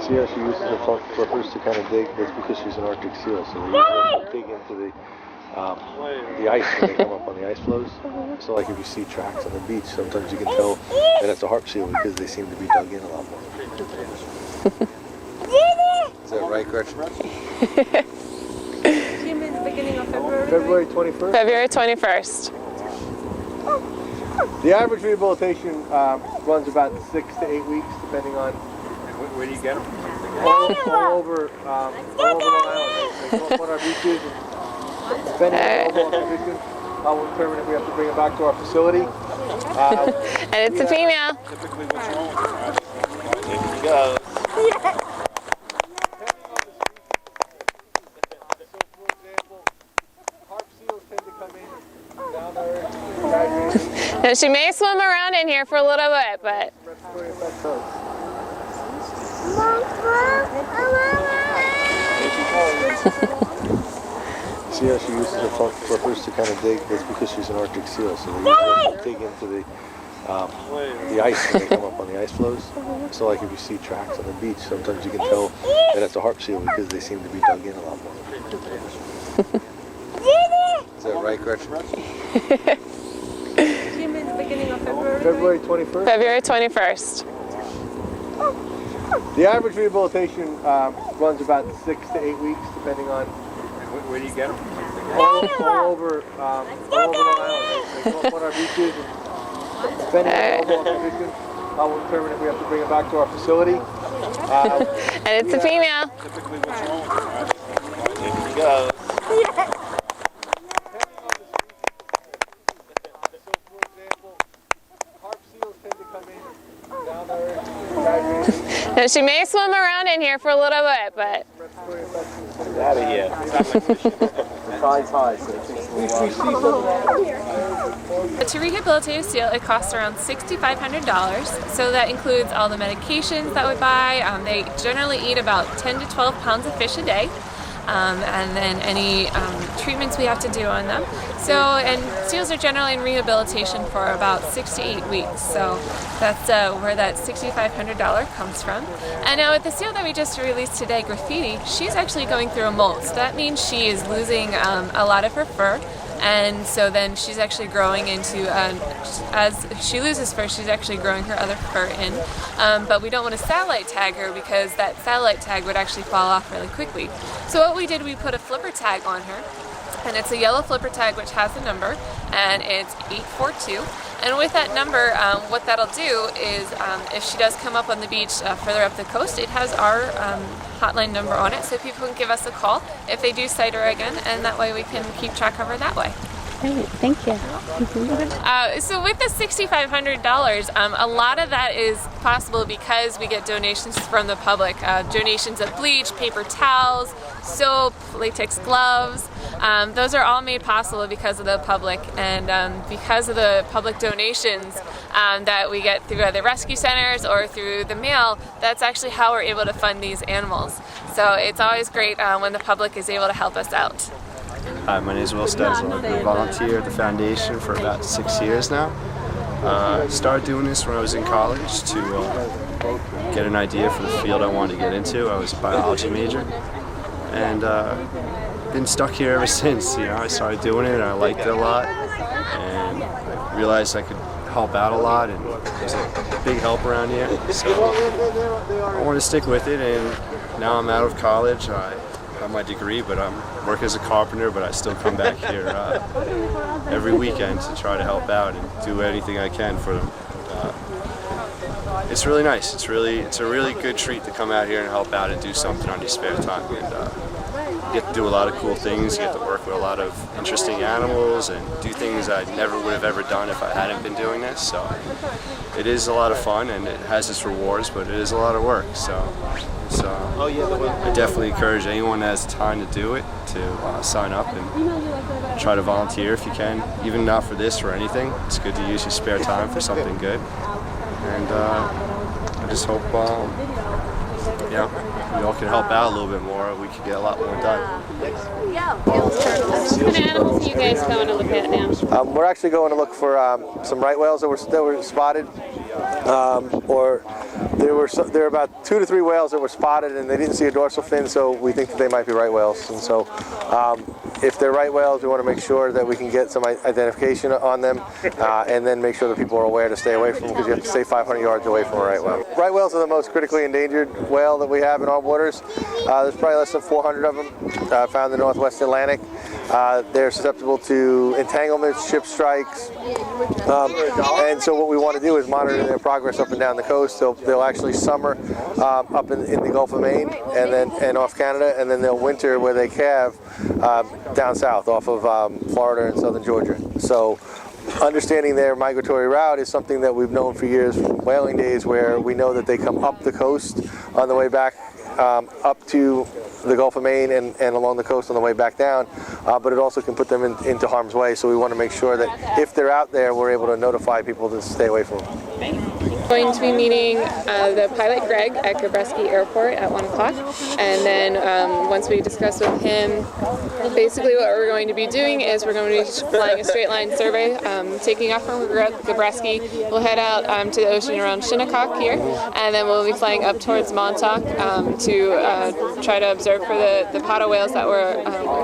See how she uses her front flippers to kind of dig? That's because she's an Arctic seal, so they usually dig into the ice when they come up on the ice floes. So like if you see tracks on the beach, sometimes you can tell that it's a harp seal because they seem to be dug in a lot more. Is that right, Gretchen? You mean the beginning of February? February 21st? February 21st. The average rehabilitation runs about 6 to 8 weeks, depending on where do you get them? All over Long Island. They go up on our beaches, and depending on the overall condition, we'll determine if we have to bring them back to our facility. And it's a female. Typically, what's wrong with her? There she goes. Now she may swim around in here for a little bit, but see how she uses her front flippers to kind of dig? That's because she's an Arctic seal, so they usually dig into the ice when they come up on the ice floes. So like if you see tracks on the beach, sometimes you can tell that it's a harp seal because they seem to be dug in a lot more. Is that right, Gretchen? You mean the beginning of February? February 21st? February 21st. The average rehabilitation runs about 6 to 8 weeks, depending on where do you get them? All over Long Island. They go up on our beaches, and depending on the overall condition, we'll determine if we have to bring them back to our facility. And it's a female. Typically, what's wrong with her? There she goes. Now she may swim around in here for a little bit, but Out of here. To rehabilitate a seal, it costs around $6,500. So that includes all the medications that we buy. They generally eat about 10 to 12 pounds of fish a day. And then any treatments we have to do on them. So, and seals are generally in rehabilitation for about 6 to 8 weeks. So that's where that $6,500 comes from. And now with the seal that we just released today, Graffiti, she's actually going through a molt. So that means she is losing a lot of her fur. And so then she's actually growing into, as she loses fur, she's actually growing her other fur in. But we don't want to satellite tag her because that satellite tag would actually fall off really quickly. So what we did, we put a flipper tag on her. And it's a yellow flipper tag which has a number, and it's 842. And with that number, what that'll do is if she does come up on the beach further up the coast, it has our hotline number on it, so people can give us a call if they do sight her again, and that way we can keep track of her that way. great, thank you. So with the $6,500, a lot of that is possible because we get donations from the public. Donations of bleach, paper towels, soap, latex gloves. Those are all made possible because of the public and because of the public donations that we get through other rescue centers or through the mail. That's actually how we're able to fund these animals. So it's always great when the public is able to help us out. Hi, my name is Will Stensel. I've been a volunteer at the foundation for about 6 years now. I started doing this when I was in college to get an idea for the field I wanted to get into. I was a biology major, and been stuck here ever since. You know, I started doing it and I liked it a lot, and I realized I could help out a lot, and there's a big help around here. So I wanted to stick with it, and now I'm out of college. I have my degree, but I'm working as a carpenter, but I still come back here every weekend to try to help out and do anything I can for them. It's really nice. It's a really good treat to come out here and help out and do something on your spare time. And you get to do a lot of cool things. You get to work with a lot of interesting animals and do things I never would have ever done if I hadn't been doing this. So it is a lot of fun, and it has its rewards, but it is a lot of work. So I definitely encourage anyone that has time to do it to sign up and try to volunteer if you can, even not for this or anything. It's good to use your spare time for something good, and I just hope we all can help out a little bit more, we can get a lot more done. What kind of animals are you guys going to look at now? We're actually going to look for some right whales that were spotted, or there were about 2 to 3 whales that were spotted and they didn't see a dorsal fin, so we think that they might be right whales. And so if they're right whales, we want to make sure that we can get some identification on them, and then make sure that people are aware to stay away from them, because you have to stay 500 yards away from a right whale. Right whales are the most critically endangered whale that we have in our waters. There's probably less than 400 of them found in the Northwest Atlantic. They're susceptible to entanglements, ship strikes, and so what we want to do is monitor their progress up and down the coast. They'll actually summer up in the Gulf of Maine and off Canada, and then they'll winter where they calve down south off of Florida and southern Georgia. So understanding their migratory route is something that we've known for years from whaling days, where we know that they come up the coast on the way back up to the Gulf of Maine and along the coast on the way back down, but it also can put them into harm's way. So we want to make sure that if they're out there, we're able to notify people to stay away from them. Going to be meeting the pilot Greg at Gabreski Airport at 1 o'clock, and then once we discuss with him, basically what we're going to be doing is we're going to be flying a straight line survey, taking off from Gabreski. We'll head out to the ocean around Shinnecock here, and then we'll be flying up towards Montauk to try to observe for the potta whales that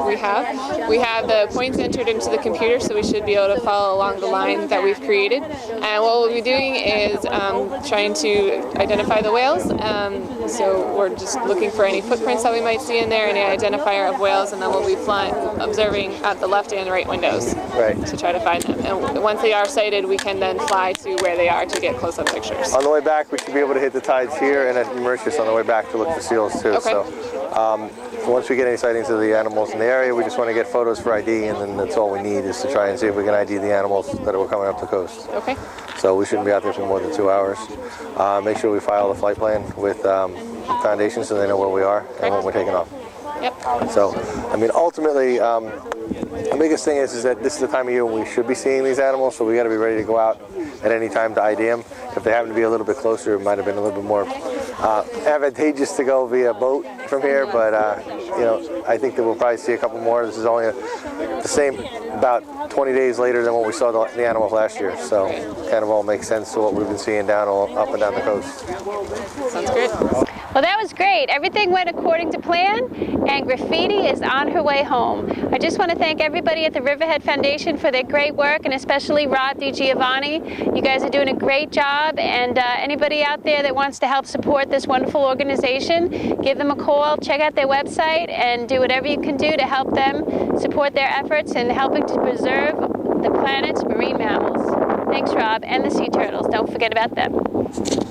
we have. We have the points entered into the computer, so we should be able to follow along the line that we've created. And what we'll be doing is trying to identify the whales. So we're just looking for any footprints that we might see in there, any identifier of whales, and then we'll be observing at the left and right windows to try to find them. And once they are sighted, we can then fly to where they are to get close-up pictures. On the way back, we should be able to hit the tides here and at Mauritius on the way back to look for seals too. Okay. So once we get any sightings of the animals in the area, we just want to get photos for ID, and then that's all we need is to try and see if we can ID the animals that are coming up the coast. Okay. So we shouldn't be out there for more than 2 hours. Make sure we file the flight plan with Foundation so they know where we are and when we're taking off. Yep. So, I mean, ultimately, the biggest thing is that this is the time of year when we should be seeing these animals, so we got to be ready to go out at any time to ID them. If they happen to be a little bit closer, it might have been a little bit more advantageous to go via boat from here, but you know, I think that we'll probably see a couple more. This is only the same about 20 days later than when we saw the animals last year, so kind of all makes sense to what we've been seeing up and down the coast. Sounds good. Well, that was great. Everything went according to plan, and Graffiti is on her way home. I just want to thank everybody at the Riverhead Foundation for their great work, and especially Rob DiGiovanni. You guys are doing a great job, and anybody out there that wants to help support this wonderful organization, give them a call, check out their website, and do whatever you can do to help them support their efforts in helping to preserve the planet's marine mammals. Thanks, Rob, and the sea turtles. Don't forget about them.